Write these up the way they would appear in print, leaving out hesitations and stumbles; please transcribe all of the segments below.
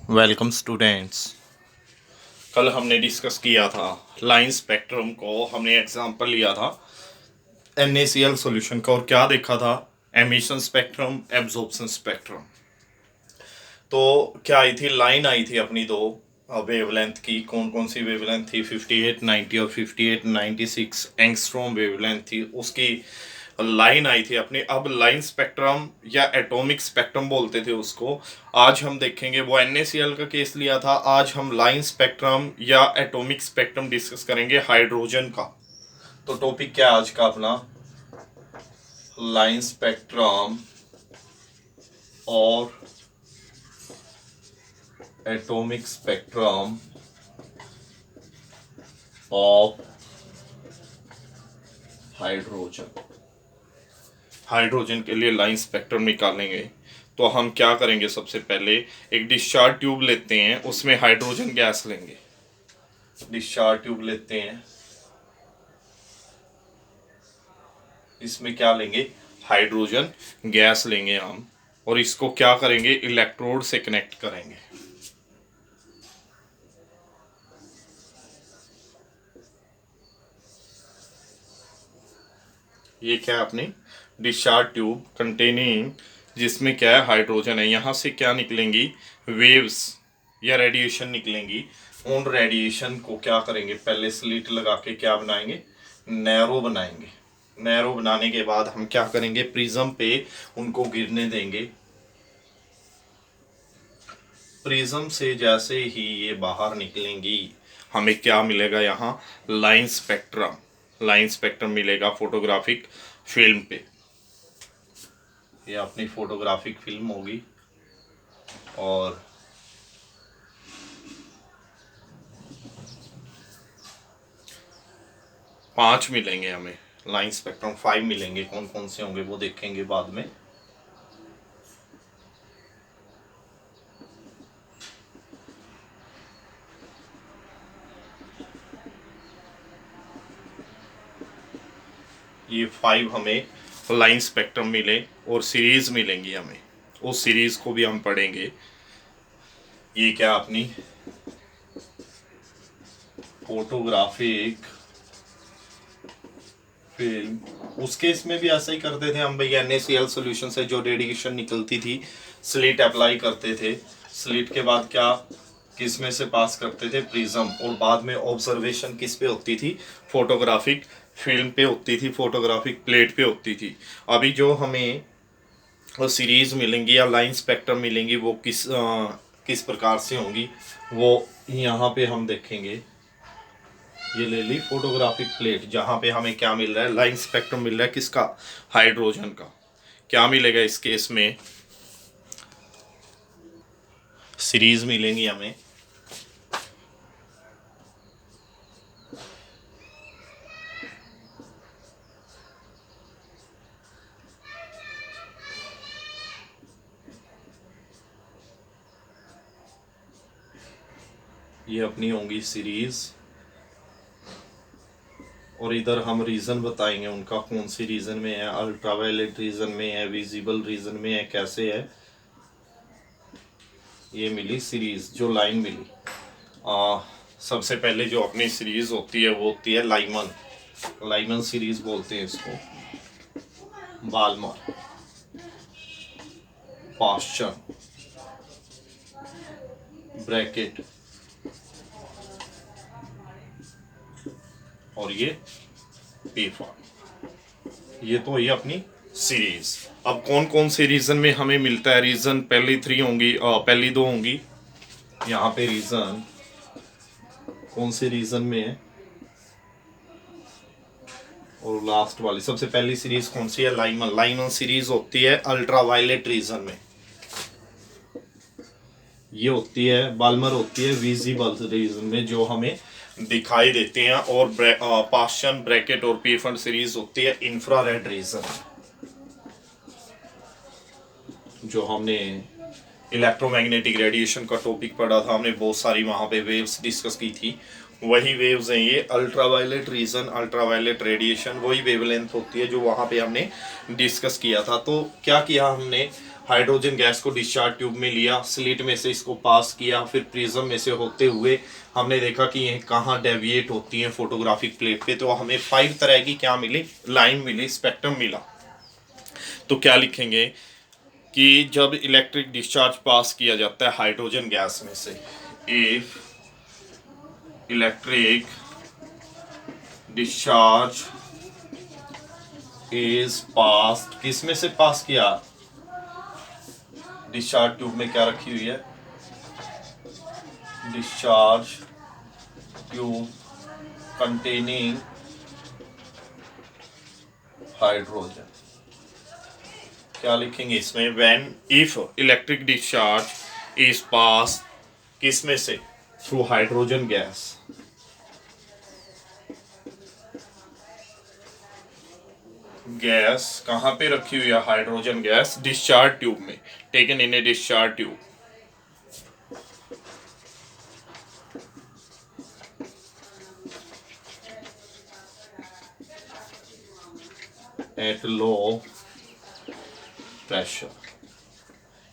Welcome students. कल हमने discuss किया था लाइन स्पेक्ट्रम को। हमने एग्जांपल लिया था NaCl सॉल्यूशन का और क्या देखा था, एमिशन स्पेक्ट्रम, एब्जॉर्प्शन स्पेक्ट्रम। तो क्या आई थी, लाइन आई थी अपनी दो वेवलेंथ की। कौन कौन सी वेवलेंथ थी? 5890 और 5896 एंगस्ट्रॉम वेवलेंथ थी उसकी। लाइन आई थी अपनी। अब लाइन स्पेक्ट्रम या एटॉमिक स्पेक्ट्रम बोलते थे उसको। आज हम देखेंगे, वो NaCl का केस लिया था, आज हम लाइन स्पेक्ट्रम या एटॉमिक स्पेक्ट्रम डिस्कस करेंगे हाइड्रोजन का। तो टॉपिक क्या है आज का अपना? लाइन स्पेक्ट्रम और atomic spectrum of hydrogen. Hydrogen के लिए लाइन स्पेक्ट्रम निकालेंगे तो हम क्या करेंगे? सबसे पहले एक डिस्चार्ज ट्यूब लेते हैं, उसमें हाइड्रोजन गैस लेंगे। डिस्चार्ज ट्यूब लेते हैं, इसमें क्या लेंगे? हाइड्रोजन गैस लेंगे हम, और इसको क्या करेंगे? इलेक्ट्रोड से कनेक्ट करेंगे। ये क्या है अपनी डिस्चार्ज ट्यूब कंटेनिंग, जिसमें क्या है? हाइड्रोजन है। यहाँ से क्या निकलेंगी? वेव्स या रेडिएशन निकलेंगी। उन रेडिएशन को क्या करेंगे? पहले स्लिट लगा के क्या बनाएंगे? नैरो बनाएंगे। नैरो बनाने के बाद हम क्या करेंगे? प्रिज्म पे उनको गिरने देंगे। प्रिज्म से जैसे ही ये बाहर निकलेंगी, हमें क्या मिलेगा? यहाँ लाइन स्पेक्ट्रम। लाइन स्पेक्ट्रम मिलेगा फोटोग्राफिक फिल्म पे। ये अपनी फोटोग्राफिक फिल्म होगी और पांच मिलेंगे हमें। लाइन स्पेक्ट्रम 5 मिलेंगे। कौन कौन से होंगे वो देखेंगे बाद में। ये 5 हमें लाइन स्पेक्ट्रम मिले और सीरीज मिलेंगी हमें। उस सीरीज को भी हम पढ़ेंगे। ये क्या अपनी फोटोग्राफिक फिल्म। उस केस में भी ऐसा ही करते थे हम भैया। NaCl सॉल्यूशन से जो रेडिएशन निकलती थी, स्लिट अप्लाई करते थे। स्लिट के बाद क्या किस में से पास करते थे? प्रिज्म। और बाद में ऑब्जर्वेशन किस पे होती थी? फोटोग्राफिक फिल्म पे होती थी, फोटोग्राफिक प्लेट पे होती थी। अभी जो हमें सीरीज मिलेंगी या लाइन स्पेक्ट्रम मिलेंगी, वो किस प्रकार से होंगी वो यहाँ पे हम देखेंगे। ये ले ली फोटोग्राफिक प्लेट, जहाँ पे हमें क्या मिल रहा है? लाइन स्पेक्ट्रम मिल रहा है। किसका? हाइड्रोजन का। क्या मिलेगा इस केस में? सीरीज मिलेंगी हमें। ये अपनी होंगी सीरीज, और इधर हम रीजन बताएंगे उनका, कौन सी रीजन में है, अल्ट्रावायलेट रीजन में है, विजिबल रीजन में है, कैसे है। ये मिली सीरीज, जो लाइन मिली। सबसे पहले जो अपनी सीरीज होती है वो होती है लाइमन। लाइमन सीरीज बोलते हैं इसको। बाल्मर, पास्चन, ब्रैकेट, और ये P4। ये तो ये अपनी सीरीज। अब कौन कौन से रीजन में हमें मिलता है? रीजन पहली 3 होंगी, पहली 2 होंगी। यहाँ पे रीजन कौन से रीजन में है? और लास्ट वाली सबसे पहली सीरीज कौन सी है? लाइमन। लाइमन सीरीज होती है अल्ट्रावायलेट रीजन में। ये होती है बाल्मर, होती है विजिबल रीजन में, जो हमें दिखाई देते हैं। और पास्चन, ब्रैकेट और पीफन सीरीज होती है इंफ्रारेड रीजन, जो हमने इलेक्ट्रोमैग्नेटिक रेडिएशन का टॉपिक पढ़ा था। हमने बहुत सारी वहाँ पे वेव्स डिस्कस की थी। वही वेव्स हैं ये अल्ट्रावायलेट रीजन, अल्ट्रावायलेट रेडिएशन। वही वेवलेंथ होती है जो वहाँ पे हमने डिस्कस किया था। तो क्या किया हमने? हाइड्रोजन गैस को डिस्चार्ज ट्यूब में लिया, स्लिट में से इसको पास किया, फिर प्रिज्म में से होते हुए हमने देखा कि ये कहाँ डेविएट होती हैं फोटोग्राफिक प्लेट पे, तो हमें 5 तरह की क्या मिली, लाइन मिली, स्पेक्ट्रम मिला। तो क्या लिखेंगे कि जब इलेक्ट्रिक डिस्चार्ज पास किया जाता है हाइड्रोजन गैस में से, if electric discharge is passed, किस में से पास किया, डिस्चार्ज ट्यूब में क्या रखी हुई है, डिस्चार्ज ट्यूब कंटेनिंग हाइड्रोजन। क्या लिखेंगे इसमें, when if electric discharge is pass, किस में से, थ्रू हाइड्रोजन गैस, गैस कहाँ पे रखी हुई है, हाइड्रोजन गैस डिस्चार्ज ट्यूब में, taken in A discharge tube, at low pressure.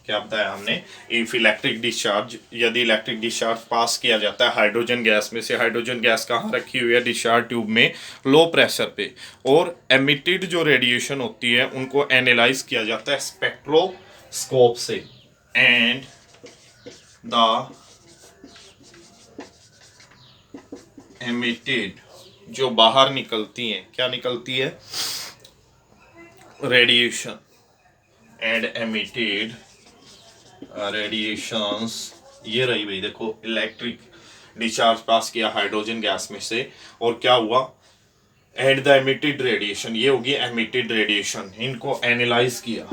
क्या बताया हमने, इफ इलेक्ट्रिक डिस्चार्ज, यदि इलेक्ट्रिक डिस्चार्ज पास किया जाता है हाइड्रोजन गैस में से, हाइड्रोजन गैस कहाँ रखी हुई है, डिस्चार्ज ट्यूब में लो प्रेशर पे, और एमिटेड जो रेडिएशन होती है उनको एनालाइज किया जाता है स्पेक्ट्रोस्कोप से, एंड द एमिटेड, जो बाहर निकलती हैं, क्या निकलती है, रेडिएशन, एंड एमिटेड रेडिएशंस, ये रही भाई, देखो इलेक्ट्रिक डिस्चार्ज पास किया हाइड्रोजन गैस में से, और क्या हुआ, एंड द एमिटेड रेडिएशन, ये होगी एमिटेड रेडिएशन, इनको एनालाइज किया,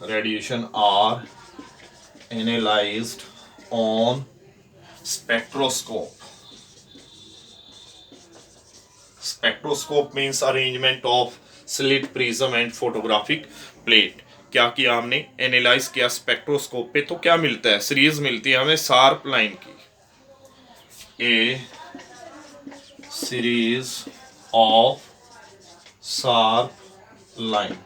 radiation are analysed on spectroscope, spectroscope means arrangement of slit, prism and photographic plate. क्या किया हमने, एनालाइज किया स्पेक्ट्रोस्कोप पे, तो क्या मिलता है, सीरीज मिलती है हमें शार्प लाइन की, a series of sharp line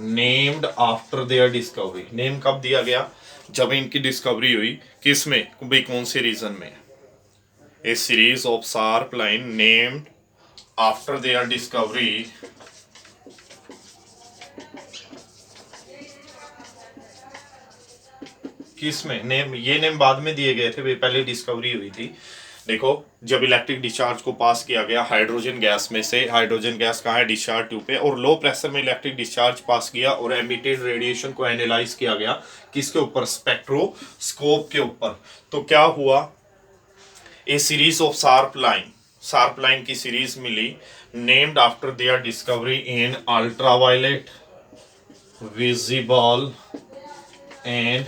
named after their discovery, name कब दिया गया, जब इनकी डिस्कवरी हुई, किस में, भाई कौन से रीजन में, a series of sharp line named after their discovery किस में, नेम, ये नेम बाद में दिए गए थे, वे पहले डिस्कवरी हुई थी। देखो जब इलेक्ट्रिक डिस्चार्ज को पास किया गया हाइड्रोजन गैस में से, हाइड्रोजन गैस कहाँ है, डिस्चार्ज ट्यूब पे, और लो प्रेशर में इलेक्ट्रिक डिस्चार्ज पास किया और एमिटेड रेडिएशन को एनालाइज किया गया, किसके ऊपर, स्पेक्ट्रोस्कोप के ऊपर। तो क्या हुआ, a series of sharp line की सीरीज मिली, named after their discovery in ultraviolet, visible and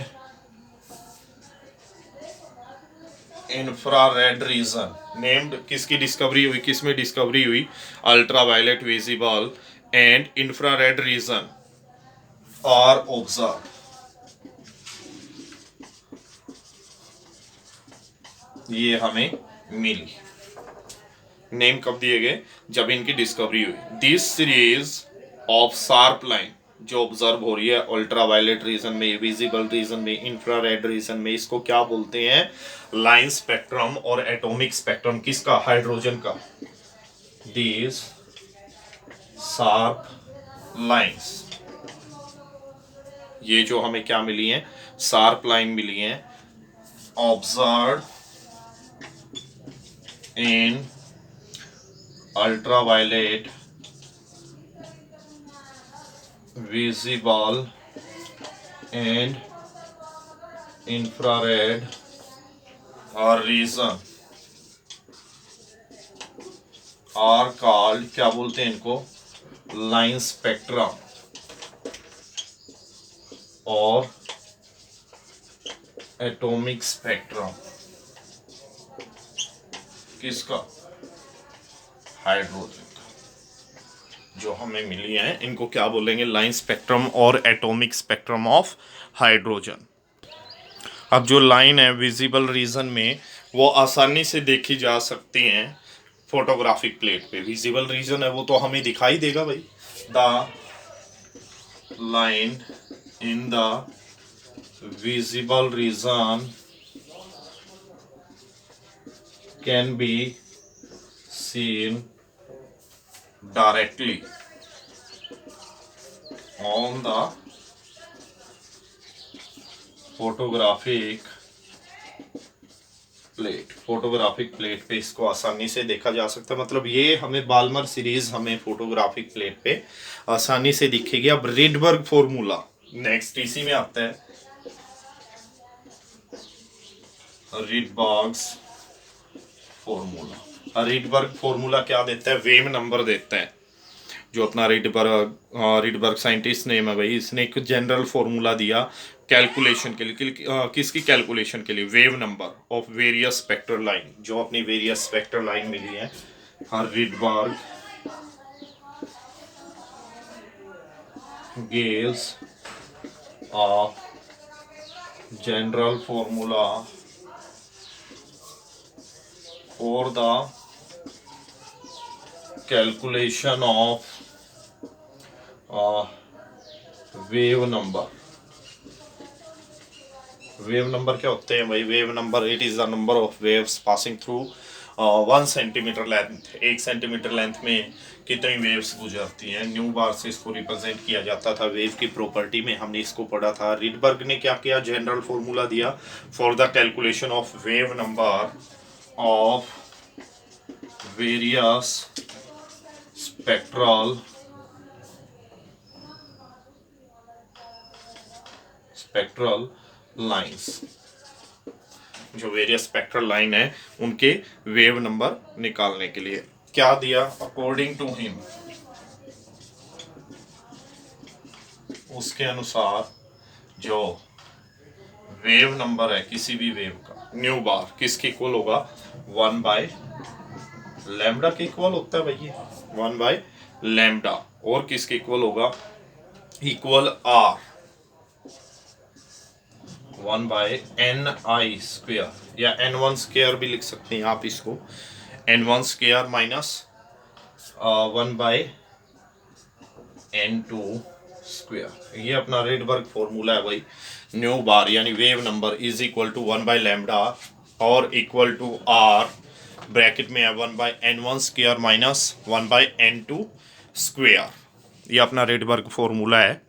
infrared region, named, किसकी डिस्कवरी हुई, किस में डिस्कवरी हुई, ultraviolet, visible and infrared region are observe. ये हमें मिली, नेम कब दिए गए, जब इनकी डिस्कवरी हुई। This series of sharp line जो ऑब्जर्व हो रही है अल्ट्रावायलेट रीजन में, विजिबल रीजन में, इंफ्रारेड रीजन में, इसको क्या बोलते हैं, लाइन स्पेक्ट्रम और एटॉमिक स्पेक्ट्रम, किसका, हाइड्रोजन का। दीज शार्प लाइंस, ये जो हमें क्या मिली हैं, शार्प लाइन मिली हैं, observe in ultraviolet, visible and infrared or region are called, क्या बोलते हैं इनको, लाइन स्पेक्ट्रम और एटॉमिक स्पेक्ट्रम, किसका, हाइड्रोजन। जो हमें मिली हैं इनको क्या बोलेंगे, लाइन स्पेक्ट्रम और एटॉमिक स्पेक्ट्रम ऑफ हाइड्रोजन। अब जो लाइन है विजिबल रीजन में, वो आसानी से देखी जा सकती हैं फोटोग्राफिक प्लेट पे। विजिबल रीजन है वो तो हमें दिखाई देगा भाई, the line in the visible region can be seen directly on the photographic plate पे इसको आसानी से देखा जा सकता है। मतलब ये हमें बाल्मर सीरीज हमें फोटोग्राफिक प्लेट पे आसानी से दिखेगी। अब रिडबर्ग फॉर्मूला नेक्स्ट इसी में आता है। रिडबर्ग फॉर्मूला क्या देता है? वेव नंबर देता है। जो अपना रिडबर्ग साइंटिस्ट नेम है भाई, इसने एक जनरल फॉर्मूला दिया कैलकुलेशन के लिए। किसकी कैलकुलेशन के लिए? Wave number of various spectral line, जो अपनी वेरियस स्पेक्ट्रल लाइन मिली है। Rydberg gives a general formula for the calculation of wave number. Wave number क्या होते हैं भाई? Wave number it is the number of waves passing through 1 centimetre length. 1 centimetre length में कितनी waves गुजरती हैं। New बार से इसको रिप्रेजेंट किया जाता था। वेव की प्रॉपर्टी में हमने इसको पढ़ा था। रिडबर्ग ने क्या किया? जनरल फॉर्मूला दिया for the calculation of wave number of various spectral lines. जो वेरियस स्पेक्ट्रल लाइन है उनके वेव नंबर निकालने के लिए क्या दिया? अकॉर्डिंग टू हिम, उसके अनुसार जो वेव नंबर है किसी भी वेव का, न्यू बार किसके इक्वल होगा? 1 बाय लैम्डा के इक्वल होता है भैया, 1 बाय लैम्डा। और किसके इक्वल होगा? Equal R 1 by N I square, या n1 स्क्वेयर भी लिख सकते हैं आप इसको। n1 square minus 1 by n2 square. ये अपना रिडबर्ग फॉर्मूला है भाई। न्यू बार यानी wave number is equal to 1 by lambda और इक्वल टू आर, ब्रैकेट में है 1 by n1 square minus 1 by n2 square. ये अपना रिडबर्ग फॉर्मूला है।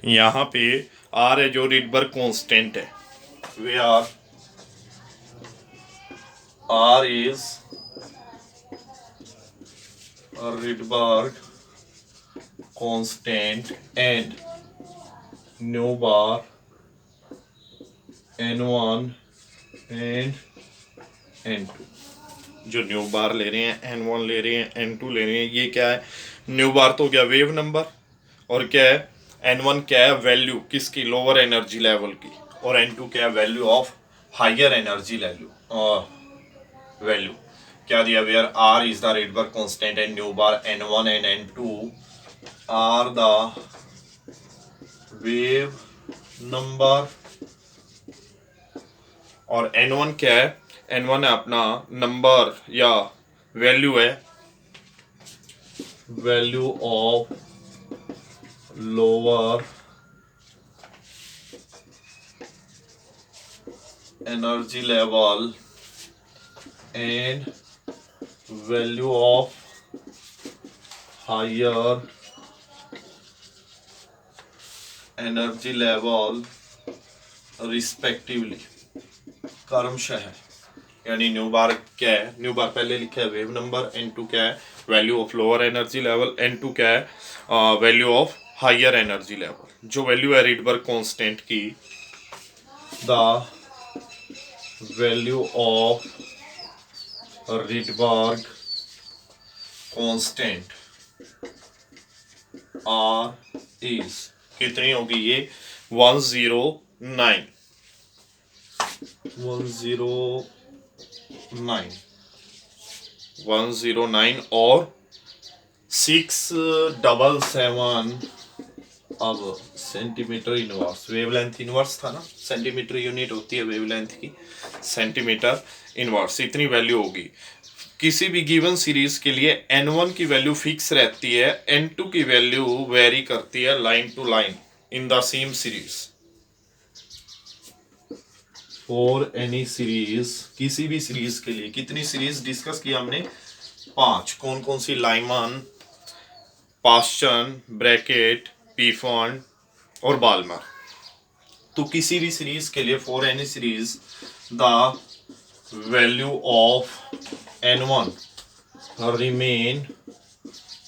यहाँ पे आर है जो रिडबर्ग कांस्टेंट है। Where R is Rydberg constant and nu bar n1 and n2। जो न्यू बार ले रहे हैं, n1 ले रहे हैं, n2 ले रहे हैं, ये क्या है? न्यू बार तो क्या वेव नंबर, और क्या है n1 क्या है? वैल्यू किसकी? लोअर एनर्जी लेवल की। और n2 क्या है? Value of higher energy value. क्या दिया? Where r is the Rydberg constant and nu bar n1 and n2 are the wave number. और n1 क्या है? n1 है अपना नंबर या वैल्यू है, value of lower energy level and value of higher energy level respectively, क्रमशः। यानी new बार क्या है? न्यू बार पहले लिखा है वेव नंबर, n2 क्या है? Value of lower energy level, n2 क्या है? Value of higher energy level. जो वैल्यू है रिडबर्ग कांस्टेंट की, the value of Rydberg constant R is कितनी होगी? ये 109 और 677 अब सेंटीमीटर इनवर्स। वेवलेंथ इनवर्स था ना, सेंटीमीटर यूनिट होती है वेवलेंथ की, सेंटीमीटर इनवर्स। इतनी वैल्यू होगी। किसी भी गिवन सीरीज के लिए n1 की वैल्यू फिक्स रहती है, n2 की वैल्यू वेरी करती है line to line. In the same series. For any series, किसी भी सीरीज के लिए। कितनी सीरीज डिस्कस किया हमने? 5। कौन कौन सी? लाइमन, पास्चन, ब्रैकेट, पीफॉन और बाल्मर। तो किसी भी सीरीज के लिए, for any series, the value of n1 remain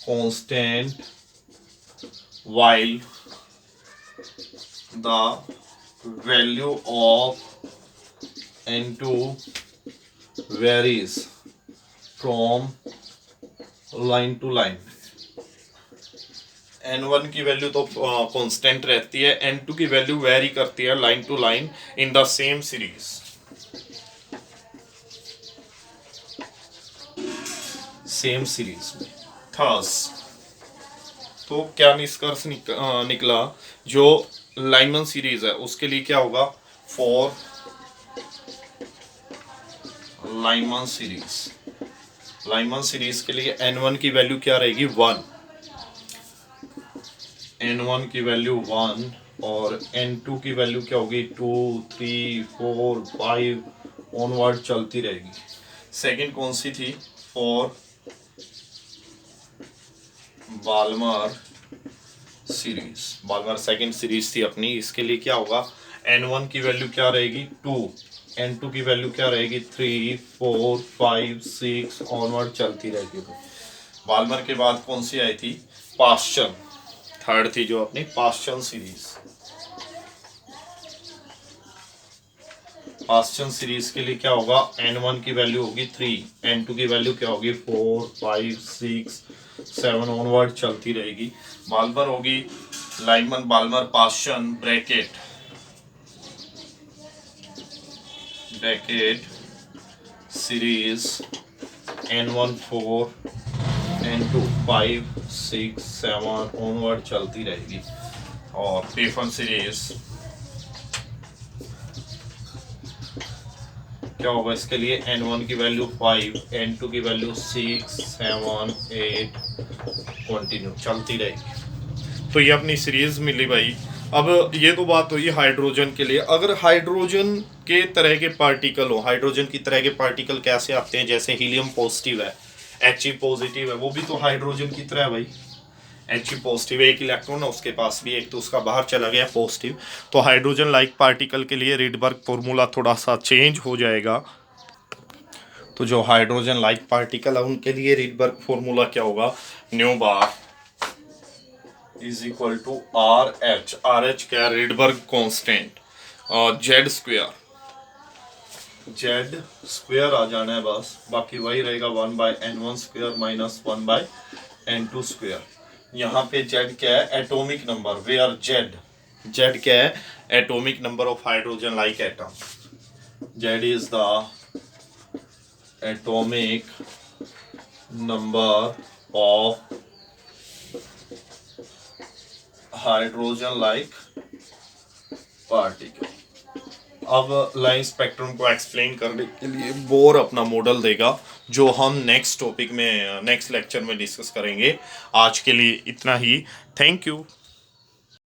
constant while the value of n2 varies from line to line। n1 की वैल्यू तो कांस्टेंट रहती है, n2 की वैल्यू वेरी करती है line to line in the same series. Same series में। Thus, तो क्या निष्कर्ष निकला? जो लाइमन सीरीज है उसके लिए क्या होगा? For Lyman series, Lyman series के लिए n1 की वैल्यू क्या रहेगी? 1। n1 की वैल्यू 1 और n2 की वैल्यू क्या होगी? 2, 3, 4, 5 ऑनवर्ड चलती रहेगी। सेकंड कौन सी थी? For Balmer series, Balmer second series थी अपनी। इसके लिए क्या होगा? n1 की वैल्यू क्या रहेगी? 2, n2 की वैल्यू क्या रहेगी? 3, 4, 5, 6 ऑनवर्ड चलती रहेगी। बाल्मर के बाद कौन सी आई थी? पास्चन, थर्ड थी जो अपनी पास्चन सीरीज। पास्चन सीरीज के लिए क्या होगा? n1 की वैल्यू होगी 3, n2 की वैल्यू क्या होगी? 4, 5, 6, 7 ऑनवर्ड चलती रहेगी। बाल्मर होगी Lyman, Balmer, Paschen, Brackett, Brackett series n1 4, n2 5, 6, 7 onward चलती रहेगी। और पीफॉन सीरीज क्या होगा? इसके लिए n1 की वैल्यू 5, n2 की वैल्यू 6, 7, 8 कंटिन्यू चलती रहेगी। तो ये अपनी सीरीज मिली भाई। अब ये तो बात हुई हाइड्रोजन के लिए। अगर हाइड्रोजन के तरह के पार्टिकल हो, हाइड्रोजन की तरह के पार्टिकल कैसे आते हैं? जैसे हीलियम पॉजिटिव है, He पॉजिटिव है, वो भी तो हाइड्रोजन की तरह है भाई। He पॉजिटिव, एक इलेक्ट्रॉन है उसके पास भी, एक तो उसका बाहर चला गया पॉजिटिव। तो हाइड्रोजन लाइक पार्टिकल के लिए रिडबर्ग फॉर्मूला थोड़ा सा चेंज हो जाएगा। तो जो हाइड्रोजन लाइक पार्टिकल है उनके लिए रिडबर्ग फॉर्मूला क्या होगा? Nu bar is equal to RH। RH क्या है? Rydberg constant. और जेड स्क्वायर आ जाना है बस, बाकी वही रहेगा 1/n1 square minus 1/n2 square. यहाँ पे जेड क्या है? Atomic number. वेयर जेड क्या है? Atomic number of hydrogen like atom. Z is the atomic number of hydrogen like particle. अब लाइन स्पेक्ट्रम को एक्सप्लेन करने के लिए बोर अपना मॉडल देगा, जो हम नेक्स्ट टॉपिक में, नेक्स्ट लेक्चर में डिस्कस करेंगे। आज के लिए इतना ही। Thank you.